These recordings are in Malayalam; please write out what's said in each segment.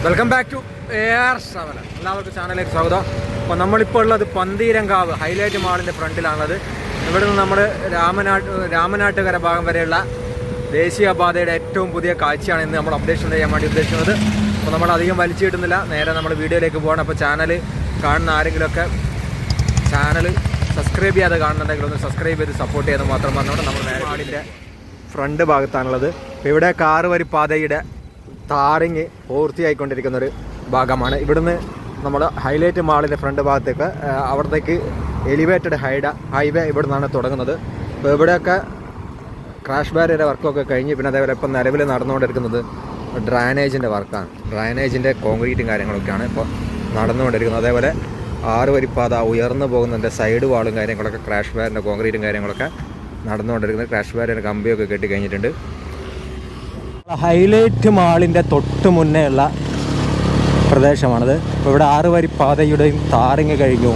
Welcome back to air traveller. എല്ലാവർക്കും ചാനലിലേക്ക് സ്വാഗതം. അപ്പോൾ നമ്മളിപ്പോൾ ഉള്ളത് പന്തീരങ്കാവ് ഹൈലൈറ്റ് മാളിൻ്റെ ഫ്രണ്ടിലാണുള്ളത്. ഇവിടെ നിന്ന് നമ്മൾ രാമനാട്ടുകര ഭാഗം വരെയുള്ള ദേശീയപാതയുടെ ഏറ്റവും പുതിയ കാഴ്ചയാണ് ഇന്ന് നമ്മൾ അപ്ഡേഷൻ ചെയ്യാൻ വേണ്ടി ഉദ്ദേശിക്കുന്നത്. അപ്പോൾ നമ്മൾ അധികം വലിച്ചു കിട്ടുന്നില്ല, നേരെ നമ്മൾ വീഡിയോയിലേക്ക് പോകണം. അപ്പോൾ ചാനൽ കാണുന്ന ആരെങ്കിലുമൊക്കെ ചാനൽ സബ്സ്ക്രൈബ് ചെയ്യാതെ കാണുന്നുണ്ടെങ്കിൽ ഒന്ന് സബ്സ്ക്രൈബ് ചെയ്ത് സപ്പോർട്ട് ചെയ്ത് മാത്രം പറഞ്ഞുകൊണ്ട് നമ്മൾ നേരെ മാളിൻ്റെ ഫ്രണ്ട് ഭാഗത്താണുള്ളത്. അപ്പോൾ ഇവിടെ കാറ് വരി പാതയുടെ താറിങ് പൂർത്തിയായിക്കൊണ്ടിരിക്കുന്നൊരു ഭാഗമാണ്. ഇവിടുന്ന് നമ്മൾ ഹൈലൈറ്റ് മാളിൻ്റെ ഫ്രണ്ട് ഭാഗത്തേക്ക് അവിടത്തേക്ക് എലിവേറ്റഡ് ഹൈവേ ഇവിടെ നിന്നാണ് തുടങ്ങുന്നത്. അപ്പോൾ ഇവിടെയൊക്കെ ക്രാഷ് ബാരിയറിൻ്റെ വർക്കൊക്കെ കഴിഞ്ഞ് പിന്നെ അതേപോലെ ഇപ്പം നിലവിൽ നടന്നുകൊണ്ടിരിക്കുന്നത് ഡ്രൈനേജിൻ്റെ വർക്കാണ്. ഡ്രൈനേജിൻ്റെ കോൺക്രീറ്റും കാര്യങ്ങളൊക്കെയാണ് ഇപ്പോൾ നടന്നുകൊണ്ടിരിക്കുന്നത്. അതേപോലെ 6 വരിപ്പാത ഉയർന്നു പോകുന്നതിൻ്റെ സൈഡ് വാളും കാര്യങ്ങളൊക്കെ ക്രാഷ് ബാരിൻ്റെ കോൺക്രീറ്റും കാര്യങ്ങളൊക്കെ നടന്നുകൊണ്ടിരിക്കുന്നത്. ക്രാഷ് ബാരിയറിൻ്റെ കമ്പിയൊക്കെ കെട്ടി കഴിഞ്ഞിട്ടുണ്ട്. ഹൈലൈറ്റ് മാളിൻ്റെ തൊട്ട് മുന്നേ ഉള്ള പ്രദേശമാണിത്. ഇപ്പോൾ ഇവിടെ 6 വരിപ്പാതയുടെയും താറിങ് കഴിഞ്ഞു.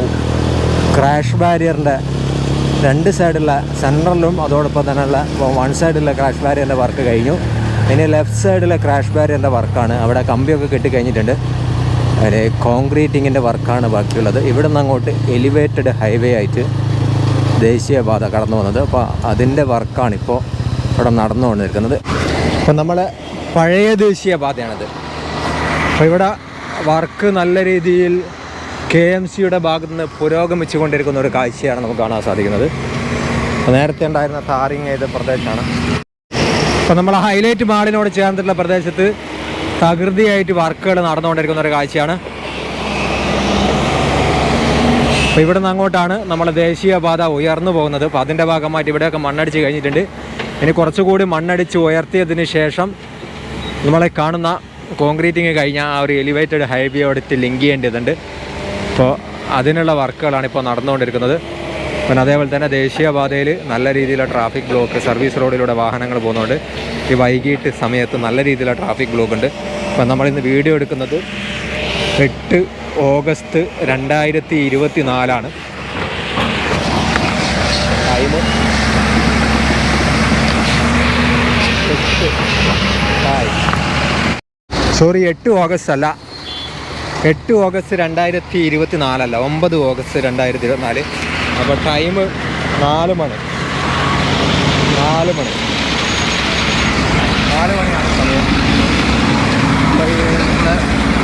ക്രാഷ് ബാരിയറിൻ്റെ 2 സൈഡുള്ള സെൻട്രലും അതോടൊപ്പം തന്നെയുള്ള 1 സൈഡിലുള്ള ക്രാഷ് ബാരിയറിൻ്റെ വർക്ക് കഴിഞ്ഞു. ഇനി ലെഫ്റ്റ് സൈഡിലെ ക്രാഷ് ബാരിയറിൻ്റെ വർക്കാണ്. അവിടെ കമ്പിയൊക്കെ കെട്ടി കഴിഞ്ഞിട്ടുണ്ട്. അതിന് കോൺക്രീറ്റിങ്ങിൻ്റെ വർക്കാണ് ബാക്കിയുള്ളത്. ഇവിടെ നിന്ന് അങ്ങോട്ട് എലിവേറ്റഡ് ഹൈവേ ആയിട്ട് ദേശീയപാത കടന്നു വന്നത്. അപ്പോൾ അതിൻ്റെ വർക്കാണിപ്പോൾ ഇവിടെ നടന്നുകൊണ്ടിരിക്കുന്നത്. അപ്പോൾ നമ്മളെ പഴയ ദേശീയപാതയാണിത്. അപ്പോൾ ഇവിടെ വർക്ക് നല്ല രീതിയിൽ KMCയുടെ ഭാഗത്തു നിന്ന് പുരോഗമിച്ചു കൊണ്ടിരിക്കുന്ന ഒരു കാഴ്ചയാണ് നമുക്ക് കാണാൻ സാധിക്കുന്നത്. അപ്പോൾ നേരത്തെ ഉണ്ടായിരുന്ന താറിങ് ചെയ്ത പ്രദേശമാണ്. അപ്പോൾ നമ്മൾ ഹൈലൈറ്റ് മാളിനോട് ചേർന്നിട്ടുള്ള പ്രദേശത്ത് തകൃതിയായിട്ട് വർക്കുകൾ നടന്നുകൊണ്ടിരിക്കുന്ന ഒരു കാഴ്ചയാണ്. അപ്പോൾ ഇവിടെ നിന്ന് അങ്ങോട്ടാണ് നമ്മളെ ദേശീയപാത ഉയർന്നു പോകുന്നത്. അപ്പോൾ അതിൻ്റെ ഭാഗമായിട്ട് ഇവിടെയൊക്കെ മണ്ണടിച്ച് കഴിഞ്ഞിട്ടുണ്ട്. ഇനി കുറച്ചുകൂടി മണ്ണടിച്ച് ഉയർത്തിയതിന് ശേഷം നമ്മളെ കാണുന്ന കോൺക്രീറ്റിങ് കഴിഞ്ഞ ആ ഒരു എലിവേറ്റഡ് ഹൈവേയോടത്ത് ലിങ്ക് ചെയ്യേണ്ടതുണ്ട്. അപ്പോൾ അതിനുള്ള വർക്കുകളാണ് ഇപ്പോൾ നടന്നുകൊണ്ടിരിക്കുന്നത്. പിന്നെ അതേപോലെ തന്നെ ദേശീയപാതയിൽ നല്ല രീതിയിലുള്ള ട്രാഫിക് ബ്ലോക്ക്, സർവീസ് റോഡിലൂടെ വാഹനങ്ങൾ പോകുന്നതുകൊണ്ട് ഈ വൈകിട്ട് സമയത്ത് നല്ല രീതിയിലുള്ള ട്രാഫിക് ബ്ലോക്ക് ഉണ്ട്. അപ്പം നമ്മളിന്ന് വീഡിയോ എടുക്കുന്നത് 8 ഓഗസ്റ്റ് 2024 ടൈം 8 ഓഗസ്റ്റ് അല്ല, 8 ഓഗസ്റ്റ് 2024 അല്ല, 9 ഓഗസ്റ്റ് 2024. അപ്പോൾ ടൈം 4 മണിയാണ് സമയം.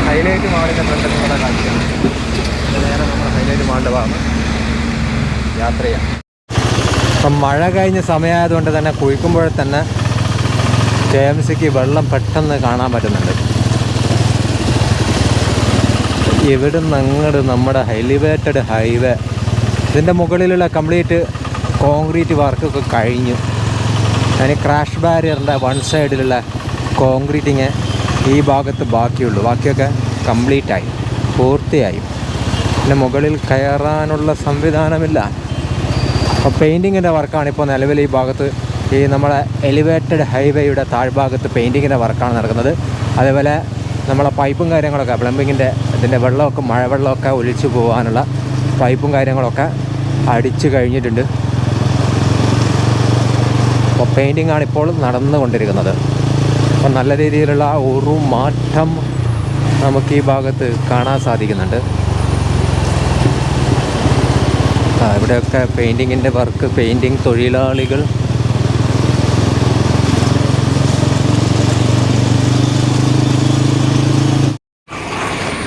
ഹൈലൈറ്റ് മാളിൻ്റെ ഫ്രണ്ടിൽ നിന്നുള്ള കാഴ്ചയാണ്. നേരെ നമ്മൾ ഹൈലൈറ്റ് മാളിൻ്റെ ഭാഗം യാത്ര ചെയ്യാം. അപ്പം മഴ കഴിഞ്ഞ സമയമായതുകൊണ്ട് തന്നെ കുഴിക്കുമ്പോഴേ തന്നെ KMCക്ക് വെള്ളം പെട്ടെന്ന് കാണാൻ പറ്റുന്നുണ്ട്. ഇവിടുന്ന് അങ്ങോട്ട് നമ്മുടെ എലിവേറ്റഡ് ഹൈവേ ഇതിൻ്റെ മുകളിലുള്ള കംപ്ലീറ്റ് കോൺക്രീറ്റ് വർക്കൊക്കെ കഴിഞ്ഞു. അതിന് ക്രാഷ് ബാരിയറിൻ്റെ 1 സൈഡിലുള്ള കോൺക്രീറ്റിങ് ഈ ഭാഗത്ത് ബാക്കിയുള്ളൂ. ബാക്കിയൊക്കെ കംപ്ലീറ്റായി, പൂർത്തിയായി. പിന്നെ മുകളിൽ കയറാനുള്ള സംവിധാനമില്ല. അപ്പോൾ പെയിൻറ്റിങ്ങിൻ്റെ വർക്കാണ് ഇപ്പോൾ നിലവിൽ ഈ ഭാഗത്ത്, ഈ നമ്മളെ എലിവേറ്റഡ് ഹൈവേയുടെ താഴ്ഭാഗത്ത് പെയിൻറ്റിങ്ങിൻ്റെ വർക്കാണ് നടക്കുന്നത്. അതേപോലെ നമ്മളെ പൈപ്പും കാര്യങ്ങളൊക്കെ പ്ലംബിങ്ങിൻ്റെ ഇതിൻ്റെ വെള്ളമൊക്കെ മഴവെള്ളമൊക്കെ ഒലിച്ചു പോകാനുള്ള പൈപ്പും കാര്യങ്ങളൊക്കെ അടിച്ചു കഴിഞ്ഞിട്ടുണ്ട്. അപ്പോൾ പെയിൻറ്റിങ്ങാണ് ഇപ്പോൾ നടന്നുകൊണ്ടിരിക്കുന്നത്. അപ്പോൾ നല്ല രീതിയിലുള്ള ഒരു മാറ്റം നമുക്ക് ഈ ഭാഗത്ത് കാണാൻ സാധിക്കുന്നുണ്ട്. ഇവിടെയൊക്കെ പെയിൻറ്റിങ്ങിൻ്റെ വർക്ക്, പെയിൻറ്റിങ് തൊഴിലാളികൾ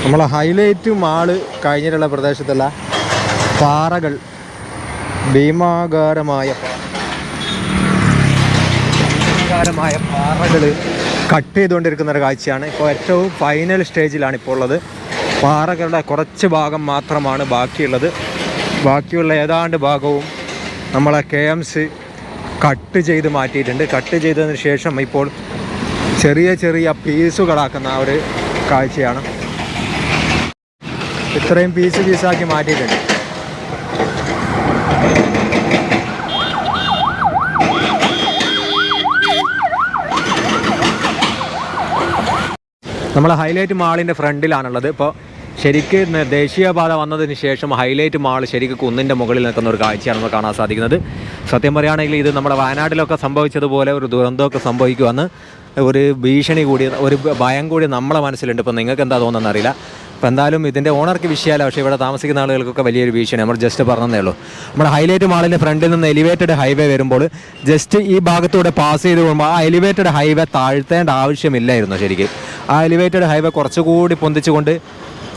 നമ്മളെ ഹൈലൈറ്റ് മാള് കഴിഞ്ഞിട്ടുള്ള പ്രദേശത്തുള്ള പാറകൾ, ഭീമാകാരമായ പാറകൾ കട്ട് ചെയ്തുകൊണ്ടിരിക്കുന്ന ഒരു കാഴ്ചയാണ്. ഇപ്പോൾ ഏറ്റവും ഫൈനൽ സ്റ്റേജിലാണ് ഇപ്പോൾ ഉള്ളത്. പാറകളുടെ കുറച്ച് ഭാഗം മാത്രമാണ് ബാക്കിയുള്ളത്. ബാക്കിയുള്ള ഏതാണ്ട് ഭാഗവും നമ്മളെ KMC കട്ട് ചെയ്ത് മാറ്റിയിട്ടുണ്ട്. കട്ട് ചെയ്തതിന് ശേഷം ഇപ്പോൾ ചെറിയ ചെറിയ പീസുകളാക്കുന്ന ഒരു കാഴ്ചയാണ്. ഇത്രയും പീസാക്കി മാറ്റിയിട്ടുണ്ട്. നമ്മൾ ഹൈലൈറ്റ് മാളിൻ്റെ ഫ്രണ്ടിലാണുള്ളത്. ഇപ്പോൾ ശരിക്ക് ദേശീയപാത വന്നതിന് ശേഷം ഹൈലൈറ്റ് മാൾ ശരിക്കും കുന്നിൻ്റെ മുകളിൽ നിൽക്കുന്ന ഒരു കാഴ്ചയാണ് നമുക്ക് കാണാൻ സാധിക്കുന്നത്. സത്യം പറയുകയാണെങ്കിൽ ഇത് നമ്മുടെ വയനാട്ടിലൊക്കെ സംഭവിച്ചതുപോലെ ഒരു ദുരന്തമൊക്കെ സംഭവിക്കുമെന്ന് ഒരു ഭീഷണി കൂടി, ഒരു ഭയം കൂടി നമ്മളെ മനസ്സിലുണ്ട്. ഇപ്പോൾ നിങ്ങൾക്ക് എന്താ തോന്നുന്നതെന്ന് അറിയില്ല. അപ്പോൾ എന്തായാലും ഇതിൻ്റെ ഓണർക്ക് വിഷയമല്ല, പക്ഷേ ഇവിടെ താമസിക്കുന്ന ആളുകൾക്കൊക്കെ വലിയൊരു ഭീഷണി. നമ്മൾ ജസ്റ്റ് പറഞ്ഞതേ ഉള്ളൂ. നമ്മുടെ ഹൈലൈറ്റ് മാളിൻ്റെ ഫ്രണ്ടിൽ നിന്ന് എലിവേറ്റഡ് ഹൈവേ വരുമ്പോൾ ജസ്റ്റ് ഈ ഭാഗത്തൂടെ പാസ് ചെയ്ത് പോകുമ്പോൾ ആ എലിവേറ്റഡ് ഹൈവേ താഴ്ത്തേണ്ട ആവശ്യമില്ലായിരുന്നു ശരിക്കും. ആ എലിവേറ്റഡ് ഹൈവേ കുറച്ചുകൂടി പൊന്തിച്ചുകൊണ്ട്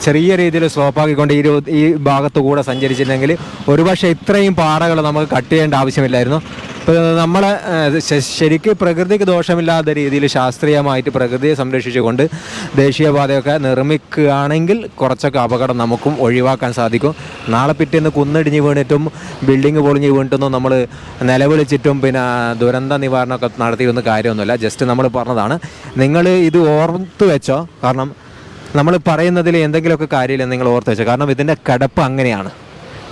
ചെറിയ രീതിയിൽ സ്ലോപ്പാക്കിക്കൊണ്ട് ഈ ഭാഗത്തു കൂടെ സഞ്ചരിച്ചിട്ടുണ്ടെങ്കിൽ ഒരുപക്ഷെ ഇത്രയും പാറകൾ നമുക്ക് കട്ട് ചെയ്യേണ്ട ആവശ്യമില്ലായിരുന്നു. ഇപ്പോൾ നമ്മൾ ശരിക്കും പ്രകൃതിക്ക് ദോഷമില്ലാത്ത രീതിയിൽ ശാസ്ത്രീയമായിട്ട് പ്രകൃതിയെ സംരക്ഷിച്ചുകൊണ്ട് ദേശീയപാതയൊക്കെ നിർമ്മിക്കുകയാണെങ്കിൽ കുറച്ചൊക്കെ അപകടം നമുക്കും ഒഴിവാക്കാൻ സാധിക്കും. നാളെ പിറ്റേന്ന് കുന്നിടിഞ്ഞ് വീണിട്ടും ബിൽഡിങ് പൊളിഞ്ഞ് വീണിട്ടൊന്നും നമ്മൾ നിലവിളിച്ചിട്ടും പിന്നെ ദുരന്ത നിവാരണമൊക്കെ നടത്തിയൊന്നും കാര്യമൊന്നുമില്ല. ജസ്റ്റ് നമ്മൾ പറഞ്ഞതാണ്. നിങ്ങൾ ഇത് ഓർത്ത് വെച്ചോ, കാരണം നമ്മൾ പറയുന്നതിൽ എന്തെങ്കിലുമൊക്കെ കാര്യമില്ല നിങ്ങൾ ഓർത്ത് വെച്ചോ. കാരണം ഇതിൻ്റെ കിടപ്പ് അങ്ങനെയാണ്.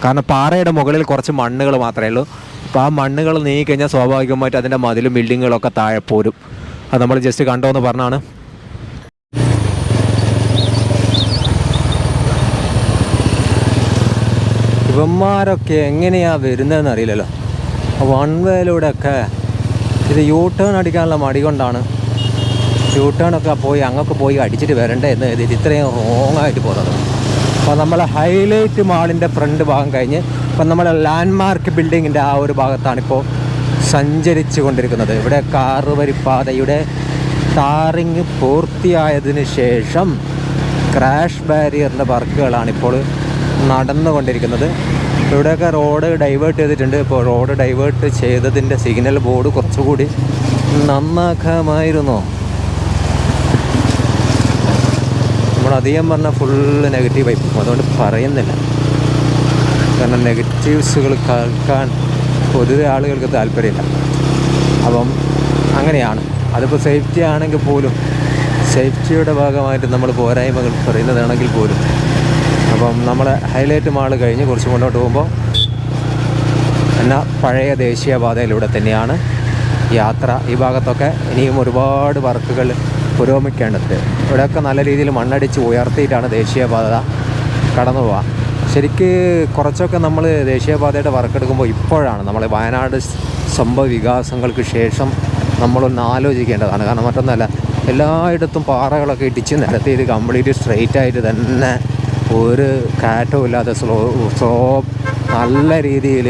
കാരണം പാറയുടെ മുകളിൽ കുറച്ച് മണ്ണുകൾ മാത്രമേ ഉള്ളൂ. അപ്പോൾ ആ മണ്ണുകൾ നീങ്ങിക്കഴിഞ്ഞാൽ സ്വാഭാവികമായിട്ട് അതിൻ്റെ മതിലും ബിൽഡിങ്ങുകളൊക്കെ താഴെ പോരും. അത് നമ്മൾ ജസ്റ്റ് കണ്ടോന്ന് പറഞ്ഞാണ്. ഇവന്മാരൊക്കെ എങ്ങനെയാണ് വരുന്നതെന്ന് അറിയില്ലല്ലോ. വൺ വേയിലൂടെയൊക്കെ ഇത് യൂ ടേൺ അടിക്കാനുള്ള മടി കൊണ്ടാണ് യൂ ടേണൊക്കെ പോയി അങ്ങൊക്കെ പോയി അടിച്ചിട്ട് വരണ്ടേ എന്ന് എഴുതിയിട്ട് ഇത്രയും റോങ്ങായിട്ട് പോകുന്നത്. അപ്പോൾ നമ്മൾ ഹൈലൈറ്റ് മാളിൻ്റെ ഫ്രണ്ട് ഭാഗം കഴിഞ്ഞ് ഇപ്പം നമ്മൾ ലാൻഡ്മാർക്ക് ബിൽഡിങ്ങിൻ്റെ ആ ഒരു ഭാഗത്താണിപ്പോൾ സഞ്ചരിച്ചു കൊണ്ടിരിക്കുന്നത്. ഇവിടെ കാറുവരിപ്പാതയുടെ ടാറിങ് പൂർത്തിയായതിന് ശേഷം ക്രാഷ് ബാരിയറിൻ്റെ വർക്കുകളാണിപ്പോൾ നടന്നുകൊണ്ടിരിക്കുന്നത്. ഇവിടെയൊക്കെ റോഡ് ഡൈവേർട്ട് ചെയ്തിട്ടുണ്ട്. ഇപ്പോൾ റോഡ് ഡൈവേർട്ട് ചെയ്തതിൻ്റെ സിഗ്നൽ ബോർഡ് കുറച്ചുകൂടി നന്നാക്കാമായിരുന്നു. നമ്മളധികം പറഞ്ഞാൽ ഫുള്ള് നെഗറ്റീവായി പോകും, അതുകൊണ്ട് പറയുന്നില്ല. കാരണം നെഗറ്റീവ്സുകൾ കേൾക്കാൻ പൊതുവെ ആളുകൾക്ക് താല്പര്യമില്ല. അപ്പം അങ്ങനെയാണ്. അതിപ്പോൾ സേഫ്റ്റി ആണെങ്കിൽ പോലും, സേഫ്റ്റിയുടെ ഭാഗമായിട്ട് നമ്മൾ പോരായ്മകൾ പറയുന്നതാണെങ്കിൽ പോലും. അപ്പം നമ്മൾ ഹൈലൈറ്റ് മാൾ കഴിഞ്ഞ് കുറച്ച് മുന്നോട്ട് പോകുമ്പോൾ എന്നാൽ പഴയ ദേശീയപാതയിലൂടെ തന്നെയാണ് യാത്ര. ഈ ഭാഗത്തൊക്കെ ഇനിയും ഒരുപാട് വർക്കുകൾ പുരോഗമിക്കേണ്ടത്. ഇവിടെയൊക്കെ നല്ല രീതിയിൽ മണ്ണടിച്ച് ഉയർത്തിയിട്ടാണ് ദേശീയപാത കടന്നു പോവുക. ശരിക്ക് കുറച്ചൊക്കെ നമ്മൾ ദേശീയപാതയുടെ വർക്കെടുക്കുമ്പോൾ ഇപ്പോഴാണ് നമ്മൾ വയനാട് സംഭവ വികാസങ്ങൾക്ക് ശേഷം നമ്മളൊന്ന് ആലോചിക്കേണ്ടതാണ്. കാരണം മറ്റൊന്നല്ല, എല്ലായിടത്തും പാറകളൊക്കെ ഇടിച്ച് നിരത്തി ഇത് കംപ്ലീറ്റ് സ്ട്രെയിറ്റ് ആയിട്ട് തന്നെ ഒരു കാറ്റവും ഇല്ലാതെ നല്ല രീതിയിൽ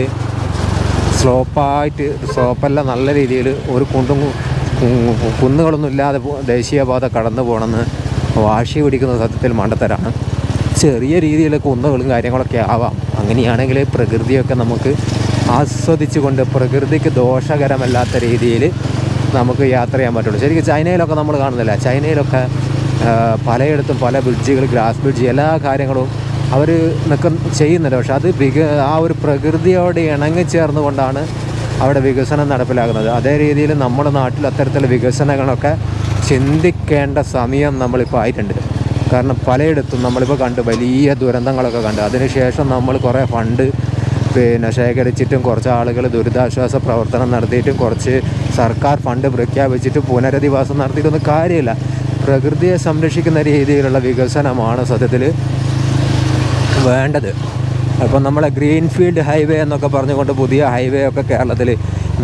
സ്ലോപ്പെല്ലാം നല്ല രീതിയിൽ ഒരു കുന്നുകളൊന്നും ഇല്ലാതെ ദേശീയപാത കടന്നു പോകണമെന്ന് വാശി പിടിക്കുന്ന സത്യത്തിൽ മണ്ടത്തരാണ്. ചെറിയ രീതിയിൽ കുന്നുകളും കാര്യങ്ങളൊക്കെ ആവാം. അങ്ങനെയാണെങ്കിൽ പ്രകൃതിയൊക്കെ നമുക്ക് ആസ്വദിച്ചുകൊണ്ട് പ്രകൃതിക്ക് ദോഷകരമല്ലാത്ത രീതിയിൽ നമുക്ക് യാത്ര ചെയ്യാൻ പറ്റുള്ളൂ. ശരിക്കും ചൈനയിലൊക്കെ നമ്മൾ കാണുന്നില്ല. ചൈനയിലൊക്കെ പലയിടത്തും പല ബ്രിഡ്ജുകൾ, ഗ്ലാസ് ബ്രിഡ്ജ്, എല്ലാ കാര്യങ്ങളും അവർ ചെയ്യുന്നുണ്ട്. പക്ഷെ അത് ആ ഒരു പ്രകൃതിയോട് ഇണങ്ങിച്ചേർന്നുകൊണ്ടാണ് അവിടെ വികസനം നടപ്പിലാക്കുന്നത്. അതേ രീതിയിൽ നമ്മുടെ നാട്ടിൽ അത്തരത്തിലുള്ള വികസനങ്ങളൊക്കെ ചിന്തിക്കേണ്ട സമയം നമ്മളിപ്പോൾ ആയിട്ടുണ്ട്. കാരണം പലയിടത്തും നമ്മളിപ്പോൾ കണ്ട് വലിയ ദുരന്തങ്ങളൊക്കെ കണ്ട് അതിനുശേഷം നമ്മൾ കുറേ ഫണ്ട് ശേഖരിച്ചിട്ടും കുറച്ച് ആളുകൾ ദുരിതാശ്വാസ പ്രവർത്തനം നടത്തിയിട്ടും കുറച്ച് സർക്കാർ ഫണ്ട് പ്രഖ്യാപിച്ചിട്ട് പുനരധിവാസം നടത്തിയിട്ടൊന്നും കാര്യമില്ല. പ്രകൃതിയെ സംരക്ഷിക്കുന്ന രീതിയിലുള്ള വികസനമാണ് സത്യത്തിൽ വേണ്ടത്. അപ്പം നമ്മളെ ഗ്രീൻഫീൽഡ് ഹൈവേ എന്നൊക്കെ പറഞ്ഞുകൊണ്ട് പുതിയ ഹൈവേ ഒക്കെ കേരളത്തിൽ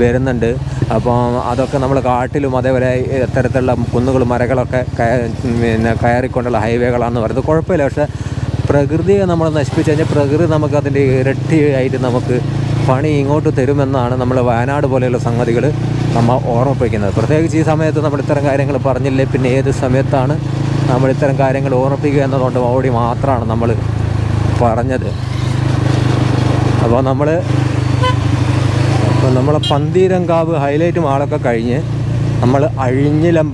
വരുന്നുണ്ട്. അപ്പോൾ അതൊക്കെ നമ്മൾ കാട്ടിലും അതേപോലെ ഇത്തരത്തിലുള്ള കുന്നുകളും മരങ്ങളൊക്കെ കയറിക്കൊണ്ടുള്ള ഹൈവേകളാണെന്ന് പറയുന്നത് കുഴപ്പമില്ല. പക്ഷേ പ്രകൃതിയെ നമ്മൾ നശിപ്പിച്ച് കഴിഞ്ഞാൽ പ്രകൃതി നമുക്ക് അതിൻ്റെ ഇരട്ടിയായിട്ട് നമുക്ക് പണി ഇങ്ങോട്ട് തരുമെന്നാണ് നമ്മൾ വയനാട് പോലെയുള്ള സംഗതികൾ നമ്മൾ ഓർമ്മിപ്പിക്കുന്നത്. പ്രത്യേകിച്ച് ഈ സമയത്ത് നമ്മൾ ഇത്തരം കാര്യങ്ങൾ പറഞ്ഞില്ലേ പിന്നെ ഏത് സമയത്താണ് നമ്മൾ ഇത്തരം കാര്യങ്ങൾ ഓർമ്മിപ്പിക്കുക എന്നതുകൊണ്ട് ഓടി മാത്രമാണ് നമ്മൾ പറഞ്ഞത്. അപ്പോൾ നമ്മളെ പന്തീരങ്കാവ് ഹൈലൈറ്റ് മാളൊക്കെ കഴിഞ്ഞ് നമ്മൾ അഴിഞ്ഞിലം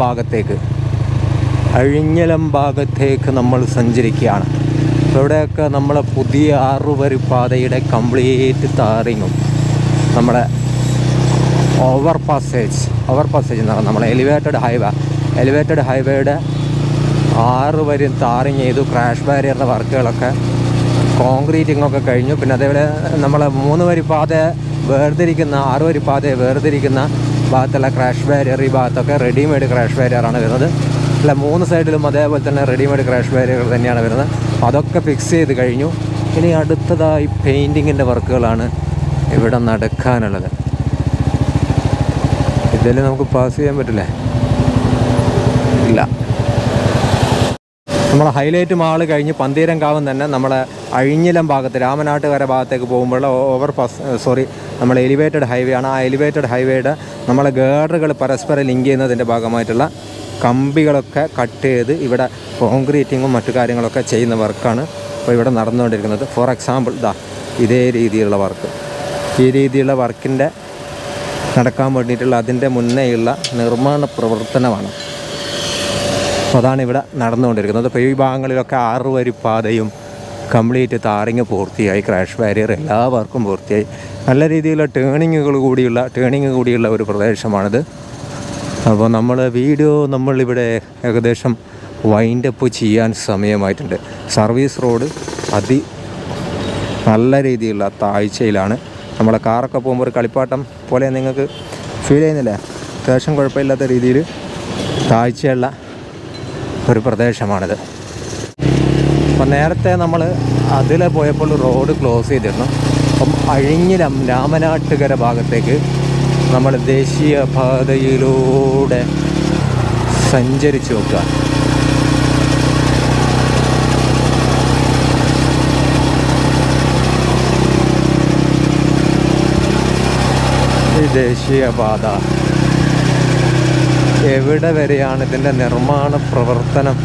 ഭാഗത്തേക്ക് നമ്മൾ സഞ്ചരിക്കുകയാണ്. അപ്പോൾ ഇവിടെയൊക്കെ നമ്മളെ പുതിയ 6 വരിപ്പാതയുടെ കംപ്ലീറ്റ് ടാറിങ്ങും നമ്മുടെ ഓവർ പാസേജ് എന്ന് പറഞ്ഞാൽ നമ്മളെ എലിവേറ്റഡ് ഹൈവേയുടെ 6 വരി ടാറിങ് ചെയ്തു. ക്രാഷ് ബാരിയറിൻ്റെ വർക്കുകളൊക്കെ കോൺക്രീറ്റിങ്ങൊക്കെ കഴിഞ്ഞു. പിന്നെ അതേപോലെ നമ്മളെ 3 വരിപ്പാത വേർതിരിക്കുന്ന 6 വരിപ്പാതയെ വേർതിരിക്കുന്ന ഭാഗത്തുള്ള ക്രാഷ് ബാരിയർ, ഈ ഭാഗത്തൊക്കെ റെഡിമെയ്ഡ് ക്രാഷ് ബാരിയറാണ് വരുന്നത്. അല്ല 3 സൈഡിലും അതേപോലെ തന്നെ റെഡിമെയ്ഡ് ക്രാഷ് ബാരിയർ തന്നെയാണ് വരുന്നത്. അതൊക്കെ ഫിക്സ് ചെയ്ത് കഴിഞ്ഞു. ഇനി അടുത്തതായി പെയിൻറ്റിങ്ങിൻ്റെ വർക്കുകളാണ് ഇവിടെ നടക്കാനുള്ളത്. ഇതിൽ നമുക്ക് പാസ് ചെയ്യാൻ പറ്റില്ലേ? ഇല്ല. നമ്മൾ ഹൈലൈറ്റ് മാൾ കഴിഞ്ഞ് പന്തീരങ്കാവം തന്നെ നമ്മളെ അഴിഞ്ഞിലം ഭാഗത്ത് രാമനാട്ടുകര ഭാഗത്തേക്ക് പോകുമ്പോഴുള്ള നമ്മൾ എലിവേറ്റഡ് ഹൈവേ ആണ്. ആ എലിവേറ്റഡ് ഹൈവേയുടെ നമ്മളെ ഗേഡറുകൾ പരസ്പരം ലിങ്ക് ചെയ്യുന്നതിൻ്റെ ഭാഗമായിട്ടുള്ള കമ്പികളൊക്കെ കട്ട് ചെയ്ത് ഇവിടെ കോൺക്രീറ്റിങ്ങും മറ്റു കാര്യങ്ങളൊക്കെ ചെയ്യുന്ന വർക്കാണ് ഇപ്പോൾ ഇവിടെ നടന്നുകൊണ്ടിരിക്കുന്നത്. ഫോർ എക്സാമ്പിൾ ഇതേ രീതിയിലുള്ള വർക്ക്, ഈ രീതിയിലുള്ള വർക്കിൻ്റെ നടക്കാൻ വേണ്ടിയിട്ടുള്ള അതിൻ്റെ മുന്നേയുള്ള നിർമ്മാണ പ്രവർത്തനമാണ്. അപ്പോൾ അതാണ് ഇവിടെ നടന്നുകൊണ്ടിരിക്കുന്നത്. അപ്പോൾ ഈ ഭാഗങ്ങളിലൊക്കെ 6 വരി പാതയും കംപ്ലീറ്റ് താറിങ് പൂർത്തിയായി, ക്രാഷ് ബാരിയർ എല്ലാ വർക്കും പൂർത്തിയായി. നല്ല രീതിയിലുള്ള ടേണിങ് കൂടിയുള്ള ഒരു പ്രദേശമാണിത്. അപ്പോൾ നമ്മളിവിടെ ഏകദേശം വൈൻഡപ്പ് ചെയ്യാൻ സമയമായിട്ടുണ്ട്. സർവീസ് റോഡ് നല്ല രീതിയിലുള്ള താഴ്ചയിലാണ്. നമ്മളെ കാറൊക്കെ പോകുമ്പോൾ ഒരു കളിപ്പാട്ടം പോലെ നിങ്ങൾക്ക് ഫീൽ ചെയ്യുന്നില്ല? അത്യാവശ്യം കുഴപ്പമില്ലാത്ത രീതിയിൽ താഴ്ചയുള്ള ഒരു പ്രദേശമാണിത്. അപ്പം നേരത്തെ നമ്മൾ അതിലെ പോയപ്പോൾ റോഡ് ക്ലോസ് ചെയ്തിരുന്നു. അപ്പം അഴിഞ്ഞിലം രാമനാട്ടുകര ഭാഗത്തേക്ക് നമ്മൾ ദേശീയ പാതയിലൂടെ സഞ്ചരിച്ചു നോക്കുക. ഈ ദേശീയപാത എവിടെ വരെയാണ് ഇതിൻ്റെ നിർമ്മാണ പ്രവർത്തനം?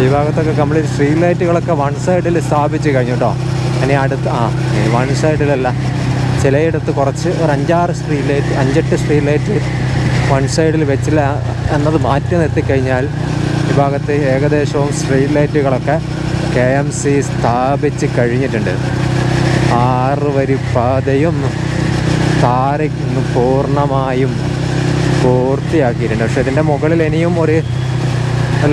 ഈ ഭാഗത്തൊക്കെ കംപ്ലീറ്റ് സ്ട്രീറ്റ് ലൈറ്റുകളൊക്കെ വൺ സൈഡിൽ സ്ഥാപിച്ച് കഴിഞ്ഞു കേട്ടോ. ഇനി വൺ സൈഡിലല്ല, ചിലയിടത്ത് കുറച്ച് ഒരു 5-8 സ്ട്രീറ്റ് ലൈറ്റ് വൺ സൈഡിൽ വെച്ചില്ല എന്നത് മാറ്റി നിർത്തിക്കഴിഞ്ഞാൽ ഈ ഭാഗത്ത് ഏകദേശവും സ്ട്രീറ്റ് ലൈറ്റുകളൊക്കെ KMC സ്ഥാപിച്ച് കഴിഞ്ഞിട്ടുണ്ട്. 6 വരി പാതയും താരയ്ക്ക് പൂർണ്ണമായും പൂർത്തിയാക്കിയിട്ടുണ്ട്. പക്ഷെ ഇതിൻ്റെ മുകളിൽ ഇനിയും ഒരു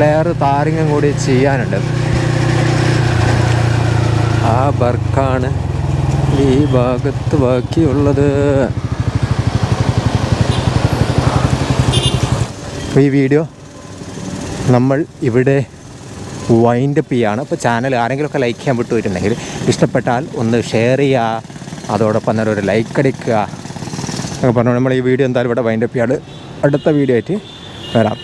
ലെയർ താരിങ്ങും കൂടി ചെയ്യാനുണ്ട്. ആ വർക്കാണ് ഈ ഭാഗത്ത് ബാക്കിയുള്ളത്. ഈ വീഡിയോ നമ്മൾ ഇവിടെ വൈൻഡപ്പ് ചെയ്യുകയാണ്. അപ്പോൾ ചാനൽ ആരെങ്കിലുമൊക്കെ ലൈക്ക് ചെയ്യാൻ വിട്ടുപോയിട്ടുണ്ടെങ്കിൽ ഇഷ്ടപ്പെട്ടാൽ ഒന്ന് ഷെയർ ചെയ്യുക, അതോടൊപ്പം തന്നെ ഒരു ലൈക്ക് അടിക്കുക എന്നൊക്കെ പറഞ്ഞു നമ്മൾ ഈ വീഡിയോ എന്തായാലും ഇവിടെ വൈൻഡപ്പ് ചെയ്യാറ്. അടുത്ത വീഡിയോ ആയിട്ട് വരാം.